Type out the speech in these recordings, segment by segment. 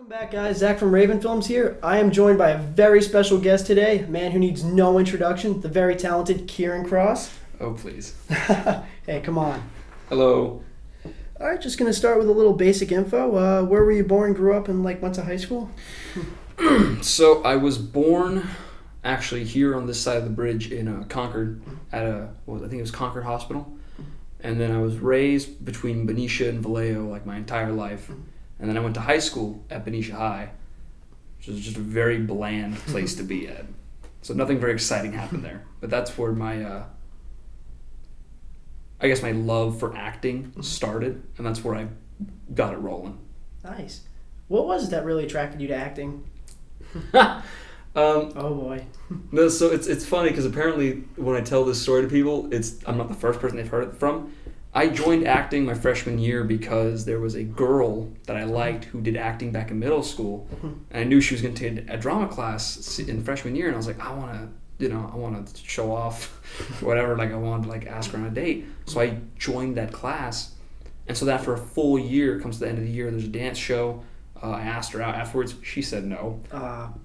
Back, guys. Zach from Raven Films here. I am joined by a very special guest today, a man who needs no introduction, the very talented Kieran Cross. Oh, please. Hey, come on. Hello. All right, just going to start with a little basic info. Where were you born, grew up, and went to high school? So I was born actually here on this side of the bridge in Concord at I think it was Concord Hospital. And then I was raised between Benicia and Vallejo my entire life. And then I went to high school at Benicia High, which is just a very bland place to be at. So nothing very exciting happened there. But that's where my, I guess my love for acting started, and that's where I got it rolling. Nice. What was it that really attracted you to acting? Oh boy. No, so it's funny because apparently when I tell this story to people, I'm not the first person they've heard it from. I joined acting my freshman year because there was a girl that I liked who did acting back in middle school, and I knew she was going to take a drama class in freshman year, and I was like, I want to show off, whatever. I wanted to ask her on a date, so I joined that class, and so after a full year, comes to the end of the year, there's a dance show. I asked her out afterwards. She said no.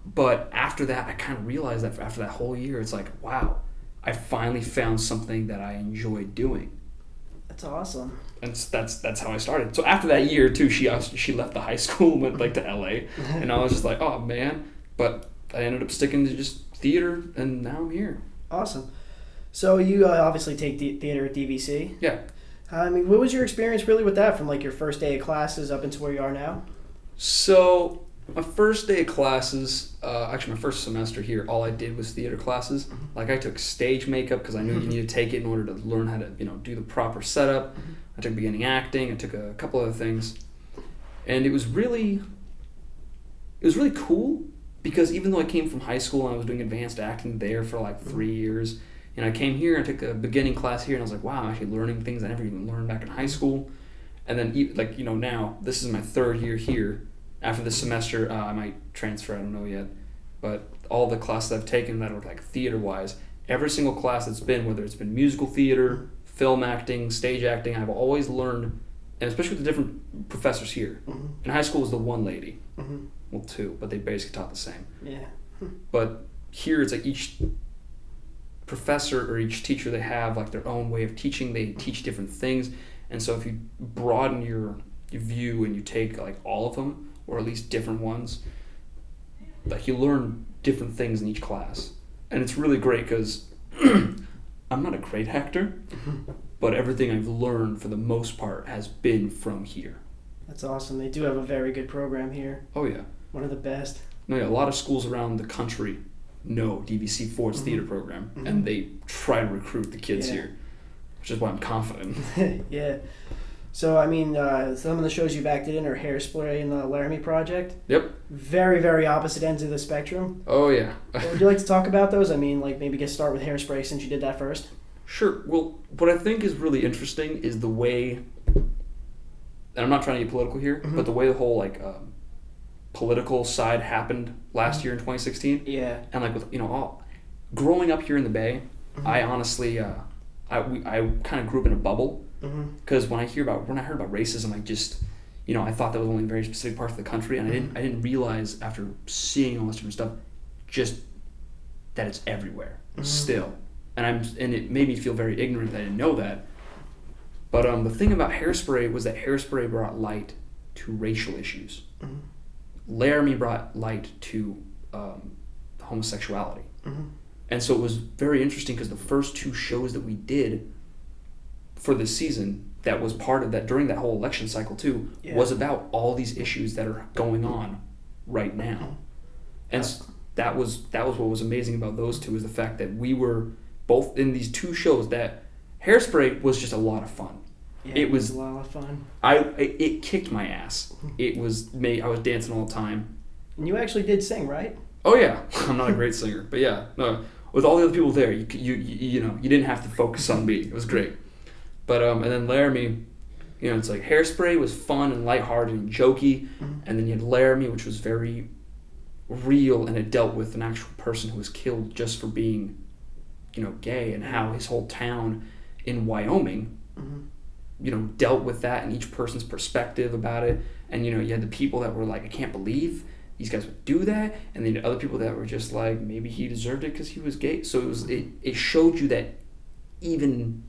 But after that, I kind of realized that after that whole year, it's like, wow, I finally found something that I enjoyed doing. That's awesome. And that's how I started. So after that year too, she left the high school and went to LA, and I was just like, oh man. But I ended up sticking to just theater, and now I'm here. Awesome. So you obviously take theater at DVC. Yeah. What was your experience really with that from your first day of classes up into where you are now? So my first day of classes, actually my first semester here, all I did was theater classes. I took stage makeup because I knew you need to take it in order to learn how to do the proper setup. I took beginning acting. I took a couple other things, and it was really cool because even though I came from high school and I was doing advanced acting there for 3 years, and I came here and took a beginning class here, and I was like, wow, I'm actually learning things I never even learned back in high school. And then now this is my third year here. After this semester, I might transfer, I don't know yet. But all the classes I've taken that are theater-wise, every single class that's been, whether it's been musical theater, film acting, stage acting, I've always learned, and especially with the different professors here. In high school, it was the one lady. Well, two, but they basically taught the same. Yeah. But here, it's each professor or each teacher, they have their own way of teaching. They teach different things. And so if you broaden your view and you take all of them, or at least different ones, you learn different things in each class. And it's really great because I'm not a great actor, but everything I've learned for the most part has been from here. That's awesome. They do have a very good program here. Oh yeah. One of the best. No, yeah, a lot of schools around the country know DVC for its theater program, and they try to recruit the kids here, which is why I'm confident. Yeah. So, some of the shows you've acted in are Hairspray and the Laramie Project. Yep. Very, very opposite ends of the spectrum. Oh, yeah. Would you like to talk about those? Maybe start with Hairspray since you did that first. Sure. Well, what I think is really interesting is the way, and I'm not trying to get political here, but the way the whole, political side happened last year in 2016. Yeah. And, growing up here in the Bay, I honestly, I kind of grew up in a bubble. Because when I heard about racism, I thought that was only in very specific parts of the country, and I didn't realize after seeing all this different stuff, just that it's everywhere still, and it made me feel very ignorant that I didn't know that. But the thing about Hairspray was that Hairspray brought light to racial issues. Laramie brought light to homosexuality, and so it was very interesting because the first two shows that we did for this season that was part of that during that whole election cycle too was about all these issues that are going on right now. And that was what was amazing about those two is the fact that we were both in these two shows. That Hairspray was just a lot of fun. Yeah, it was a lot of fun. It kicked my ass. I was dancing all the time. And you actually did sing, right? Oh yeah. I'm not a great singer, but yeah. No, with all the other people there, you didn't have to focus on me. It was great. But and then Laramie, it's Hairspray was fun and lighthearted and jokey, and then you had Laramie, which was very real, and it dealt with an actual person who was killed just for being, gay, and how his whole town in Wyoming, dealt with that and each person's perspective about it. And you had the people that were like, I can't believe these guys would do that, and then other people that were just like, maybe he deserved it because he was gay. So it showed you that even,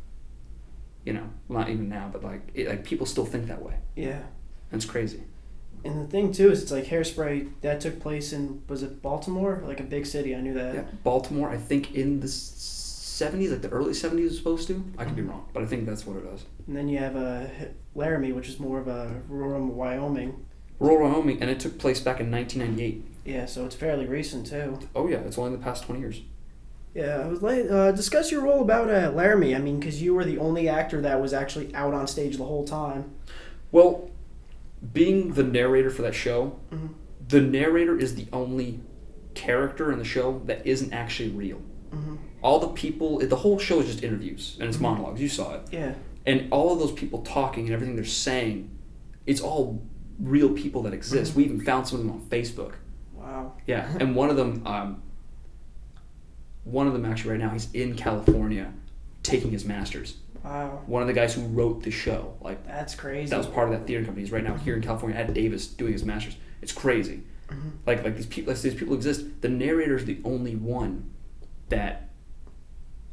not even now, but like people still think that way. Yeah. That's crazy. And the thing too is, it's like Hairspray that took place in, was it Baltimore? Like a big city. I knew that. Yeah, Baltimore. I think in the 70s, like the early 70s, was supposed to. I could be wrong, but I think that's what it is. And then you have Laramie, which is more of a rural Wyoming. Rural Wyoming, and it took place back in 1998. Yeah, so it's fairly recent too. Oh yeah, it's only the past 20 years. Yeah, I was like, discuss your role about Laramie. I mean, because you were the only actor that was actually out on stage the whole time. Well, being the narrator for that show, Mm-hmm. the narrator is the only character in the show that isn't actually real. Mm-hmm. All the people, the whole show is just interviews and it's monologues. You saw it. Yeah. And all of those people talking and everything they're saying, it's all real people that exist. Mm-hmm. We even found some of them on Facebook. Wow. Yeah, and one of them actually right now, he's in California taking his master's. Wow. One of the guys who wrote the show, like That's crazy. that was part of that theater company. He's right now here in California at Davis doing his master's. It's crazy. Mm-hmm. Like these people exist. The narrator's the only one that,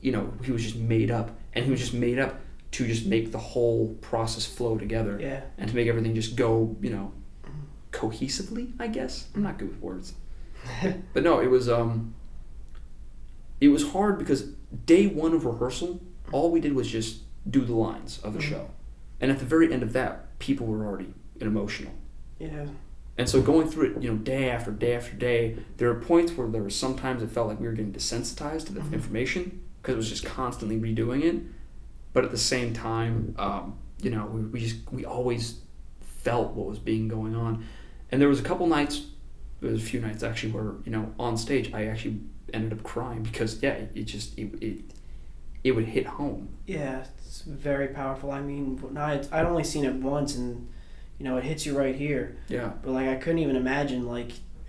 he was just made up, and he was just made up to just make the whole process flow together. Yeah. And to make everything just go, cohesively, I guess. I'm not good with words. But no, it was hard because day one of rehearsal, all we did was just do the lines of the show. And at the very end of that, people were already emotional. Yeah. And so going through it, day after day after day, there were points where there were sometimes it felt like we were getting desensitized to the information because it was just constantly redoing it. But at the same time, we always felt what was being going on. And there was a few nights actually where, on stage, I actually ended up crying because, yeah, it would hit home. Yeah, it's very powerful. I mean, I'd only seen it once, and it hits you right here. Yeah. But I couldn't even imagine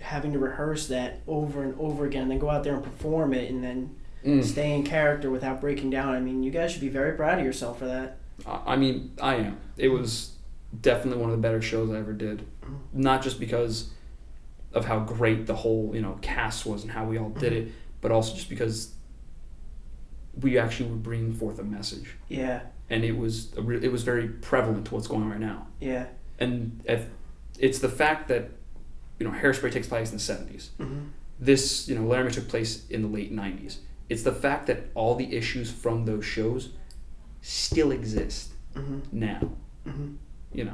having to rehearse that over and over again, and then go out there and perform it, and then stay in character without breaking down. I mean, you guys should be very proud of yourself for that. I mean, I am. It was definitely one of the better shows I ever did. Not just because of how great the whole cast was and how we all did it, but also just because we actually were bringing forth a message. Yeah. And it was very prevalent to what's going on right now. Yeah. And it's the fact that Hairspray takes place in the 70s. Mm-hmm. This Laramie took place in the late 90s. It's the fact that all the issues from those shows still exist now. Mm-hmm. Yeah.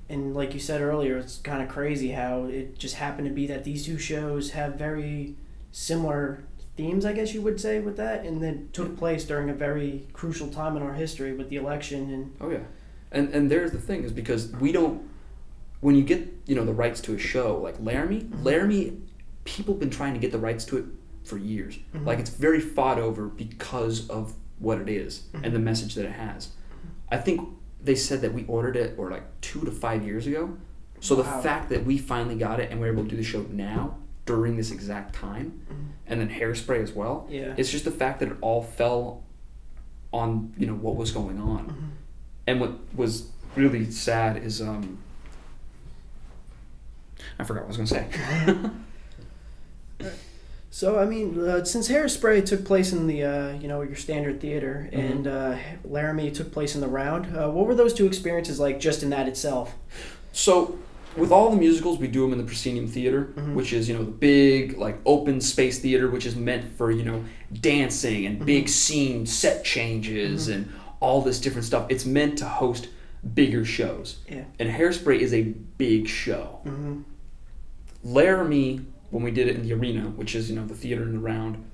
And like you said earlier, it's kind of crazy how it just happened to be that these two shows have very similar themes, I guess you would say, with that, and then took place during a very crucial time in our history with the election. And oh yeah, and there's the thing is because we don't, when you get the rights to a show like Laramie, people have been trying to get the rights to it for years. It's very fought over because of what it is and the message that it has. I think they said that we ordered it 2 to 5 years ago. So the fact that we finally got it and we're able to do the show now during this exact time, and then Hairspray as well. Yeah. It's just the fact that it all fell on what was going on, and what was really sad is I forgot what I was gonna say. So I mean, since Hairspray took place in the your standard theater, and Laramie took place in the Round, what were those two experiences like just in that itself? So with all the musicals, we do them in the proscenium theater, which is the big open space theater, which is meant for dancing and big scene set changes and all this different stuff. It's meant to host bigger shows. Yeah. And Hairspray is a big show. Laramie, when we did it in the arena, which is the theater in the Round,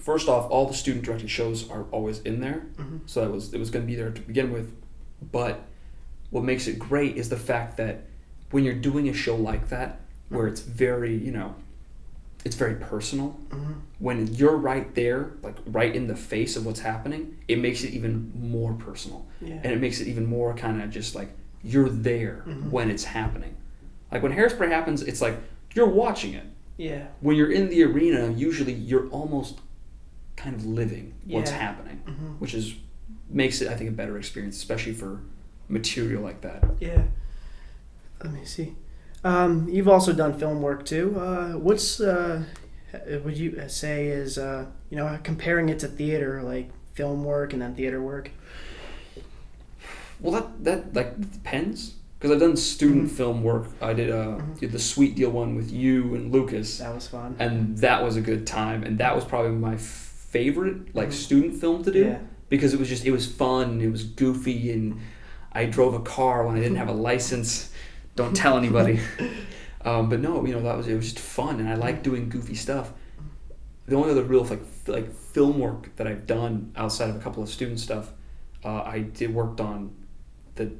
first off, all the student directed shows are always in there, so it was going to be there to begin with. But what makes it great is the fact that when you're doing a show like that, where it's very it's very personal, when you're right there, right in the face of what's happening, it makes it even more personal. Yeah. And it makes it even more kind of just you're there when it's happening. When Hairspray happens, it's you're watching it. Yeah. When you're in the arena, usually you're almost kind of living what's happening, which makes it, I think, a better experience, especially for material like that. Yeah. Let me see. You've also done film work too. What's would you say is comparing it to theater, like film work and then theater work? Well, that like depends, because I've done student film work. I did the Sweet Deal one with you and Lucas. That was fun. And that was a good time, and that was probably my favorite like student film to do, because it was fun, it was goofy, and I drove a car when I didn't have a license. Don't tell anybody. But no, it was just fun, and I like doing goofy stuff. The only other real like film work that I've done outside of a couple of student stuff, I worked on the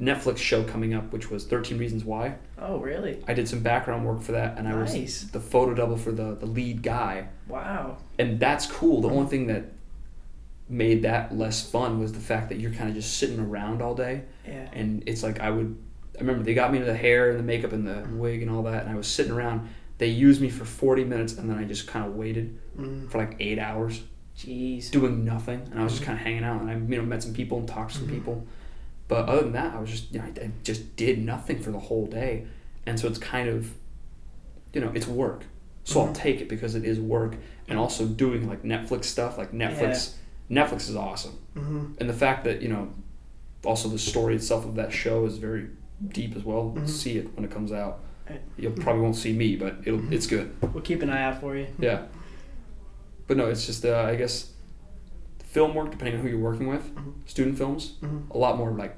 Netflix show coming up, which was 13 Reasons Why. Oh, really? I did some background work for that, and I was the photo double for the lead guy. Wow. And that's cool. The only thing that made that less fun was the fact that you're kind of just sitting around all day. Yeah. And it's like I remember they got me into the hair and the makeup and the wig and all that, and I was sitting around. They used me for 40 minutes, and then I just kind of waited for like 8 hours. Jeez. Doing nothing, and I was just kind of hanging out, and I met some people and talked to some people. But other than that, I was just I just did nothing for the whole day, and so it's kind of it's work. So I'll take it because it is work, and also doing like Netflix stuff. Like Netflix is awesome, and the fact that also the story itself of that show is very deep as well. See it when it comes out. You probably won't see me, but it's good. We'll keep an eye out for you. Yeah. But no, it's just I guess film work, depending on who you're working with, student films, a lot more like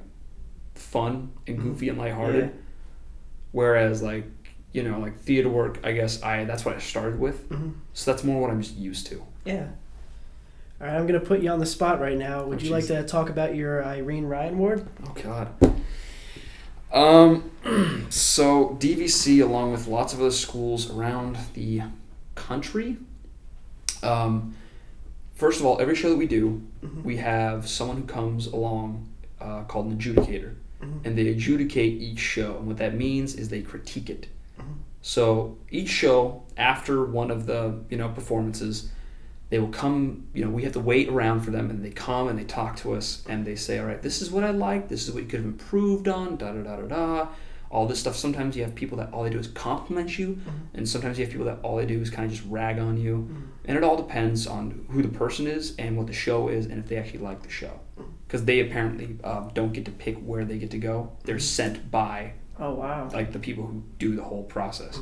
fun and goofy and lighthearted. Yeah. Whereas like theater work, I guess that's what I started with. So that's more what I'm just used to. Yeah. All right, I'm gonna put you on the spot right now. Would you like to talk about your Irene Ryan Award? Oh God. So DVC, along with lots of other schools around the country, first of all, every show that we do, we have someone who comes along called an adjudicator, and they adjudicate each show, and what that means is they critique it. So each show, after one of the performances, they will come, we have to wait around for them, and they come and they talk to us, and they say, all right, this is what I like, this is what you could have improved on, da-da-da-da-da, all this stuff. Sometimes you have people that all they do is compliment you, and sometimes you have people that all they do is kind of just rag on you, and it all depends on who the person is and what the show is, and if they actually like the show. Because they apparently don't get to pick where they get to go. They're sent by like the people who do the whole process.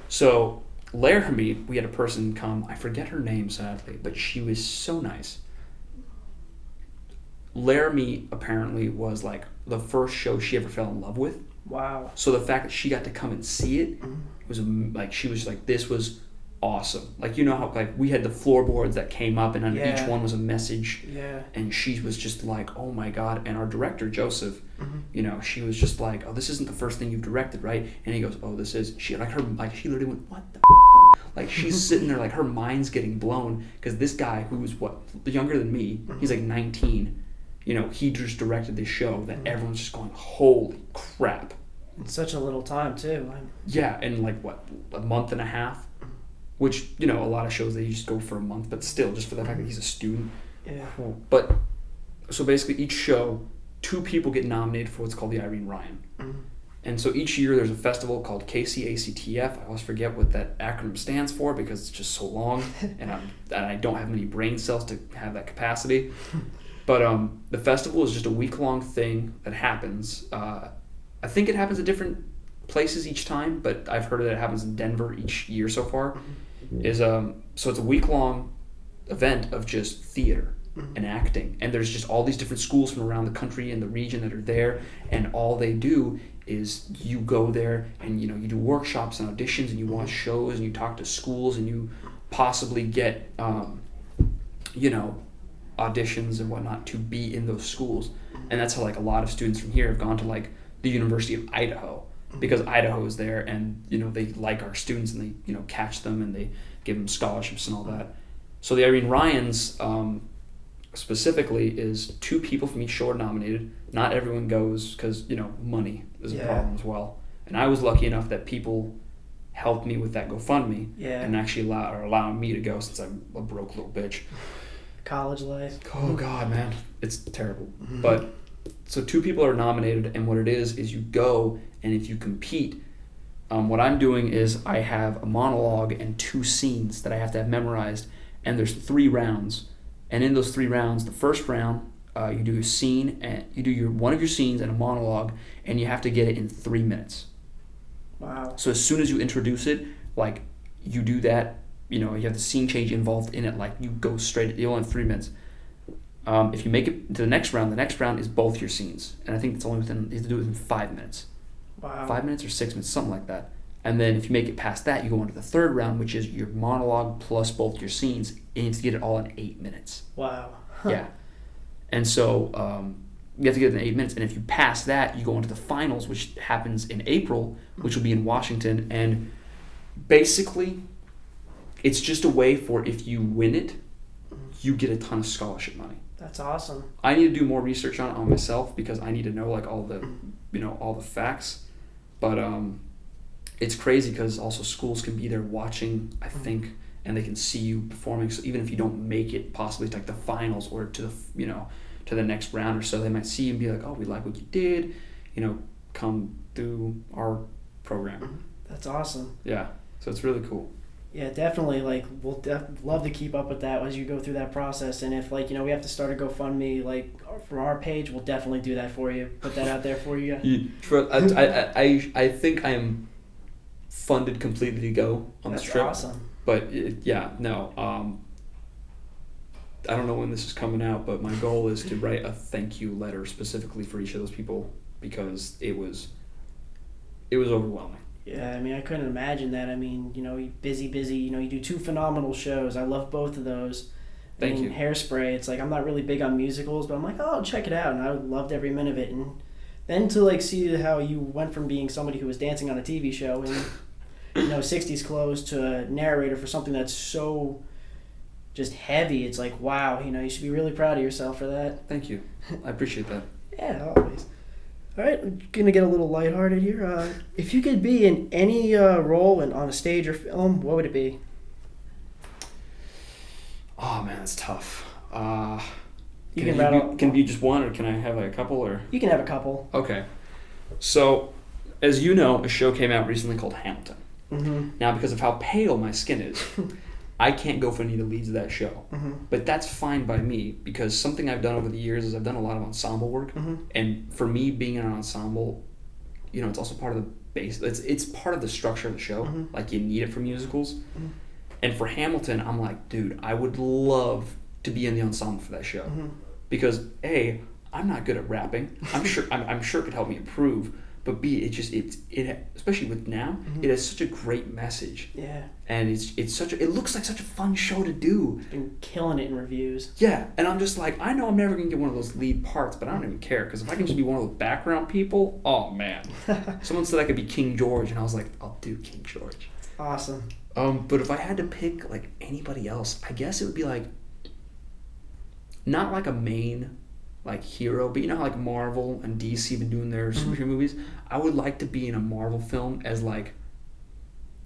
So Laramie, we had a person come, I forget her name sadly, but she was so nice. Laramie apparently was like the first show she ever fell in love with. Wow. So the fact that she got to come and see it was like, she was like, this was awesome. Like, how like we had the floorboards that came up, and on each one was a message. Yeah. And she was just like, oh my God. And our director, Joseph, she was just like, oh, this isn't the first thing you've directed, right? And he goes, oh, this is. She literally went, what the f-? Like, she's sitting there like her mind's getting blown, because this guy who's younger than me, he's like 19. He just directed this show that everyone's just going, holy crap. In such a little time too. Yeah, in like a month and a half. Which, a lot of shows, they just go for a month, but still, just for the fact that he's a student. Yeah. But, so basically each show, 2 people get nominated for what's called the Irene Ryan. And so each year there's a festival called KCACTF. I always forget what that acronym stands for because it's just so long, and I don't have many brain cells to have that capacity. But the festival is just a week-long thing that happens. I think it happens at different places each time, but I've heard that it happens in Denver each year so far. So it's a week-long event of just theater and acting, and there's just all these different schools from around the country and the region that are there, and all they do is you go there and you do workshops and auditions, and you watch shows, and you talk to schools, and you possibly get auditions and whatnot to be in those schools. And that's how like a lot of students from here have gone to like the University of Idaho, because Idaho is there, and they like our students, and they catch them, and they give them scholarships and all that. So the Irene Ryans specifically is 2 people from each show are nominated. Not everyone goes because money is a problem as well. And I was lucky enough that people helped me with that GoFundMe and actually are allowing me to go, since I'm a broke little bitch. College life. Oh God, man, it's terrible. But So 2 people are nominated, and what it is you go, and if you compete, what I'm doing is I have a monologue and 2 scenes that I have to have memorized, and there's 3 rounds. And in those 3 rounds, the first round, you do a scene, and you do one of your scenes and a monologue, and you have to get it in 3 minutes. Wow. So as soon as you introduce it, like you do that, you have the scene change involved in it, like you go straight, you only have 3 minutes. If you make it to the next round is both your scenes. And I think it's only you have to do it in 5 minutes. Wow. 5 minutes or 6 minutes, something like that. And then if you make it past that, you go into the third round, which is your monologue plus both your scenes, and you have to get it all in 8 minutes. Wow. Huh. Yeah. And so you have to get it in 8 minutes. And if you pass that, you go into the finals, which happens in April, which will be in Washington. And basically, it's just a way for, if you win it, you get a ton of scholarship money. That's awesome. I need to do more research on it on myself because I need to know like all the facts. But it's crazy because also schools can be there watching, I think, and they can see you performing. So even if you don't make it possibly to like the finals or to the to the next round or so, they might see you and be like, oh, we like what you did, come through our program. That's awesome. Yeah, so it's really cool. Yeah, definitely. Like, we'll love to keep up with that as you go through that process. And if, like, we have to start a GoFundMe, like, from our page, we'll definitely do that for you. Put that out there for you. I think I am funded completely to go on this trip. That's awesome. But, I don't know when this is coming out, but my goal is to write a thank you letter specifically for each of those people because it was overwhelming. Yeah, I couldn't imagine that. Busy, you do 2 phenomenal shows. I love both of those. Thank you. Hairspray, it's like, I'm not really big on musicals, but I'm like, oh, check it out. And I loved every minute of it. And then to, like, see how you went from being somebody who was dancing on a TV show in, 60s clothes to a narrator for something that's so just heavy. It's like, wow, you should be really proud of yourself for that. Thank you. I appreciate that. Yeah, always. All right, I'm going to get a little lighthearted here. If you could be in any role on a stage or film, what would it be? Oh, man, that's tough. Can it be just one, or can I have like a couple? Or you can have a couple. Okay. So, as you know, a show came out recently called Hamilton. Mm-hmm. Now, because of how pale my skin is, I can't go for any of the leads of that show. Mm-hmm. But that's fine by me because something I've done over the years is I've done a lot of ensemble work. Mm-hmm. And for me, being in an ensemble, it's also part of the base. It's part of the structure of the show. Mm-hmm. Like, you need it for musicals. Mm-hmm. And for Hamilton, I'm like, dude, I would love to be in the ensemble for that show. Mm-hmm. Because A, I'm not good at rapping. I'm sure it could help me improve. But B, it especially with now, it has such a great message. Yeah. And it looks like such a fun show to do. It's been killing it in reviews. Yeah, and I'm just like, I know I'm never gonna get one of those lead parts, but I don't even care because if I can just be one of those background people, oh man. Someone said I could be King George, and I was like, I'll do King George. Awesome. But if I had to pick like anybody else, I guess it would be like not like a main like hero, but how like Marvel and DC have been doing their superhero movies. I would like to be in a Marvel film as like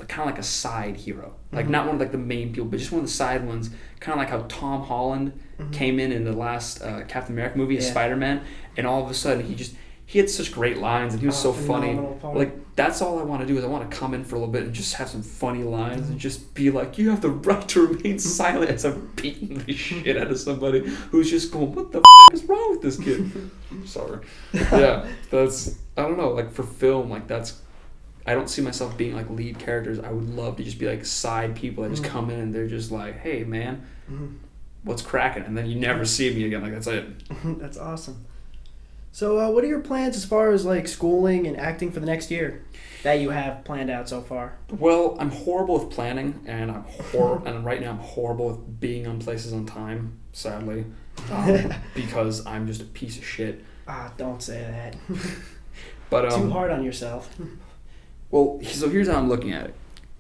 kind of like a side hero, like not one of like the main people, but just one of the side ones. Kind of like how Tom Holland came in the last Captain America movie as Spider-Man, and all of a sudden he had such great lines and he was so funny. Part. Like, that's all I want to do is I want to come in for a little bit and just have some funny lines and just be like, you have the right to remain silent as I'm beating the shit out of somebody who's just going, what the is wrong with this kid? Sorry. Yeah, I don't know, like for film, like I don't see myself being like lead characters. I would love to just be like side people that just come in and they're just like, hey man, what's cracking? And then you never see me again. Like, that's it. That's awesome. So what are your plans as far as like schooling and acting for the next year that you have planned out so far? Well, I'm horrible with planning, and and right now I'm horrible with being on places on time, sadly, because I'm just a piece of shit. Don't say that. But too hard on yourself. Well, so here's how I'm looking at it: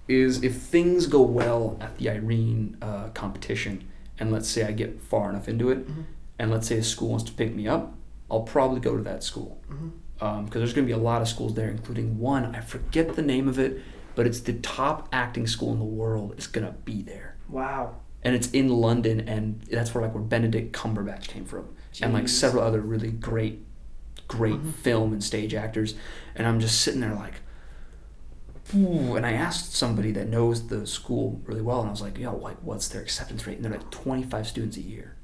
is if things go well at the Irene competition, and let's say I get far enough into it, and let's say a school wants to pick me up, I'll probably go to that school. Because there's going to be a lot of schools there, including one, I forget the name of it, but it's the top acting school in the world is going to be there. Wow. And it's in London, and that's where Benedict Cumberbatch came from. Jeez. And like several other really great great film and stage actors, and I'm just sitting there like, ooh, and I asked somebody that knows the school really well, and I was like, yo, like, what's their acceptance rate? And they're like 25 students a year.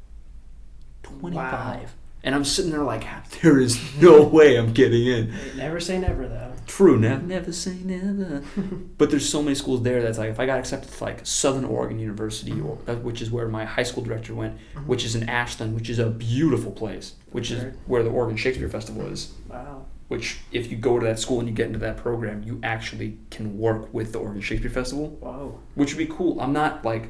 25. Wow. And I'm sitting there like, there is no way I'm getting in. Never say never, though. True, never say never. But there's so many schools there that's like, if I got accepted to like Southern Oregon University, which is where my high school director went, which is in Ashland, which is a beautiful place, which is where the Oregon Shakespeare Festival is. Wow. Which, if you go to that school and you get into that program, you actually can work with the Oregon Shakespeare Festival. Wow. Which would be cool. I'm not like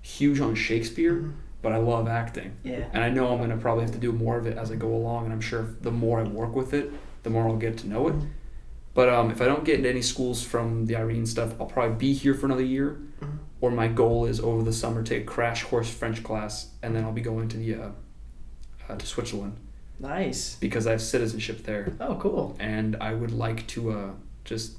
huge on Shakespeare, but I love acting. Yeah. And I know I'm going to probably have to do more of it as I go along, and I'm sure the more I work with it, the more I'll get to know it. But if I don't get into any schools from the Irene stuff, I'll probably be here for another year. Or my goal is over the summer take a crash course French class, and then I'll be going to the to Switzerland. Nice. Because I have citizenship there. Oh, cool. And I would like to just,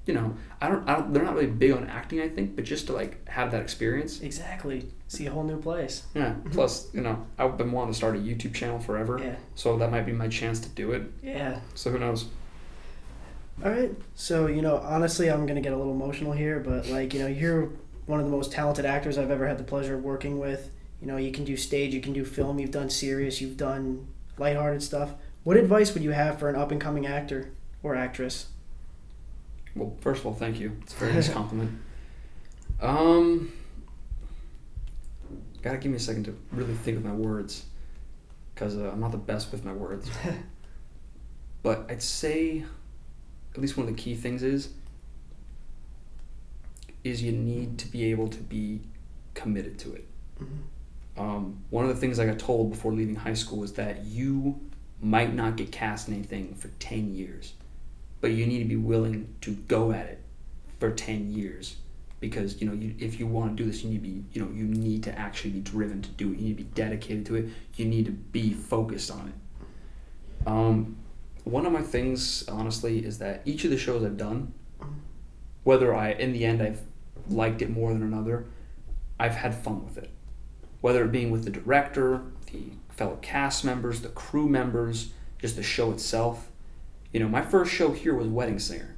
you know, I don't. They're not really big on acting, I think, but just to like have that experience. Exactly. See a whole new place. Yeah. Plus, you know, I've been wanting to start a YouTube channel forever. Yeah. So that might be my chance to do it. Yeah. So who knows? All right. So, you know, honestly, I'm going to get a little emotional here, but like, you know, you're one of the most talented actors I've ever had the pleasure of working with. You know, you can do stage, you can do film, you've done serious, you've done lighthearted stuff. What advice would you have for an up-and-coming actor or actress? Well, first of all, thank you. It's a very nice compliment. Gotta give me a second to really think of my words, because I'm not the best with my words. But I'd say, at least one of the key things is you need to be able to be committed to it. One of the things I got told before leaving high school is that you might not get cast in anything for 10 years, but you need to be willing to go at it for 10 years. Because, you know, if you want to do this, you need to be, you know, you need to actually be driven to do it. You need to be dedicated to it. You need to be focused on it. One of my things, honestly, is that each of the shows I've done, whether in the end I've liked it more than another, I've had fun with it. Whether it being with the director, the fellow cast members, the crew members, just the show itself. You know, my first show here was Wedding Singer.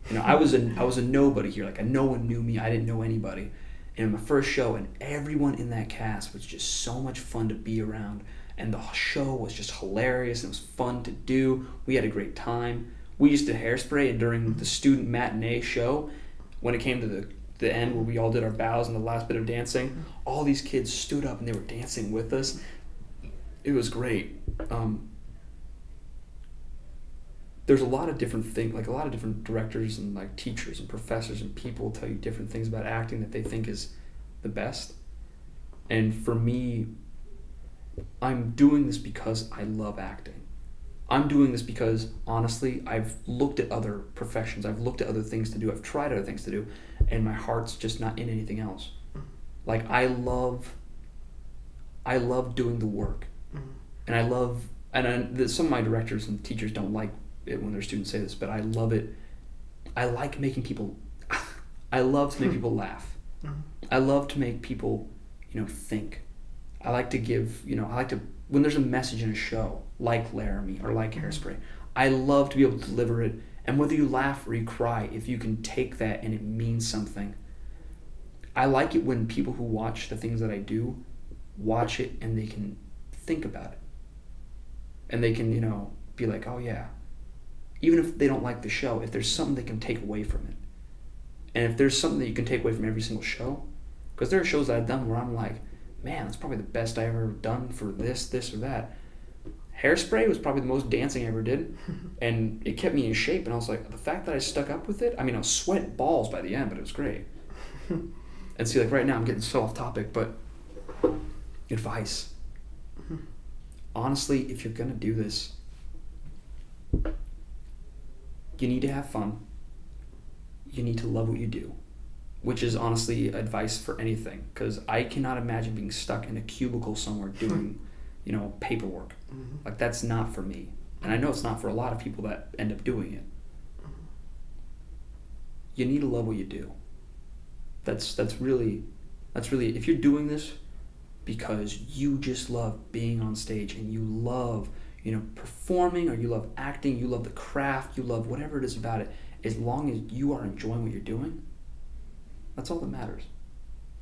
You know, I was a nobody here. Like, no one knew me. I didn't know anybody. And my first show, and everyone in that cast was just so much fun to be around. And the show was just hilarious. And it was fun to do. We had a great time. We used to hairspray, and during the student matinee show, when it came to the end where we all did our bows and the last bit of dancing, all these kids stood up and they were dancing with us. It was great. There's a lot of different things, like a lot of different directors and like teachers and professors and people tell you different things about acting that they think is the best. And for me, I'm doing this because I love acting. I'm doing this because, honestly, I've looked at other professions. I've looked at other things to do. I've tried other things to do, and my heart's just not in anything else. Like, I love doing the work. And some of my directors and teachers don't like it when their students say this, but I love it. I like making people, I love to make people laugh. I love to make people, you know, think. I like to give, you know, when there's a message in a show, like Laramie or like Hairspray, I love to be able to deliver it. And whether you laugh or you cry, if you can take that and it means something. I like it when people who watch the things that I do, watch it and they can think about it. And they can, you know, be like, oh yeah. Even if they don't like the show, if there's something they can take away from it. And if there's something that you can take away from every single show, because there are shows that I've done where I'm like, man, that's probably the best I've ever done for this or that. Hairspray was probably the most dancing I ever did, and it kept me in shape, and I was like, the fact that I stuck up with it, I mean, I was sweating balls by the end, but it was great. And see, like right now I'm getting so off topic, but advice. Honestly, if you're going to do this, you need to have fun. You need to love what you do, which is honestly advice for anything, because I cannot imagine being stuck in a cubicle somewhere doing, you know, paperwork. Like, that's not for me. And I know it's not for a lot of people that end up doing it. You need to love what you do. That's really, if you're doing this because you just love being on stage and you love, performing, or you love acting, you love the craft, you love whatever it is about it, as long as you are enjoying what you're doing, that's all that matters.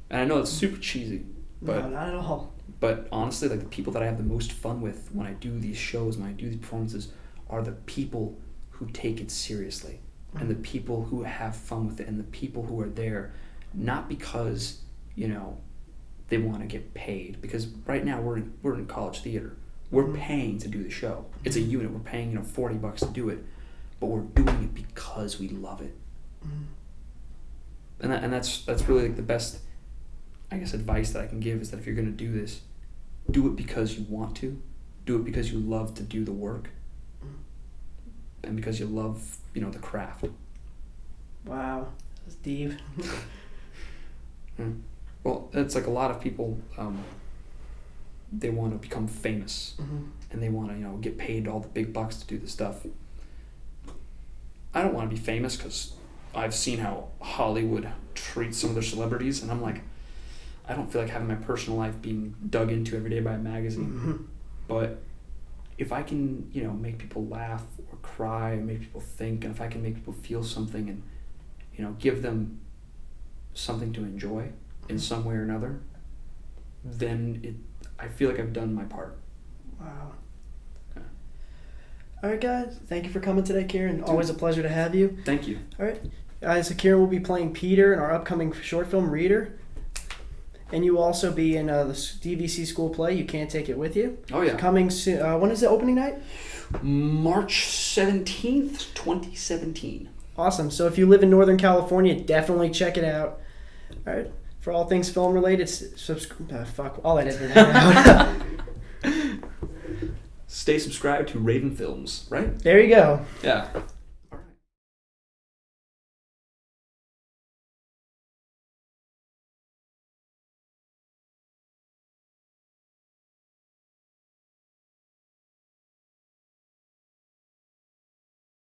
And I know it's super cheesy, but no, not at all. But honestly, like, the people that I have the most fun with when I do these shows, when I do these performances, are the people who take it seriously, and the people who have fun with it, and the people who are there not because they want to get paid. Because right now we're in college theater. We're paying to do the show. It's a unit. We're paying $40 to do it, but we're doing it because we love it. And that's really like the best, I guess, advice that I can give is that if you're gonna do this, do it because you want to, do it because you love to do the work, and because you love the craft. Wow, that's deep. Well, it's like a lot of people. They want to become famous, and they want to get paid all the big bucks to do the stuff. I don't want to be famous because I've seen how Hollywood treats some of their celebrities, and I'm like, I don't feel like having my personal life being dug into every day by a magazine. But if I can, make people laugh or cry, or make people think, and if I can make people feel something, and give them something to enjoy in some way or another, then I feel like I've done my part. Wow. Yeah. All right, guys. Thank you for coming today, Kieran. Always a pleasure to have you. Thank you. All right. Guys, so Kieran will be playing Peter in our upcoming short film, Reader. And you will also be in the DVC school play, You Can't Take It With You. Oh, yeah. Coming soon. When is the opening night? March 17th, 2017. Awesome. So if you live in Northern California, definitely check it out. All right. For all things film related, subscribe. I'll edit it out. Stay subscribed to Raven Films, right? There you go. Yeah.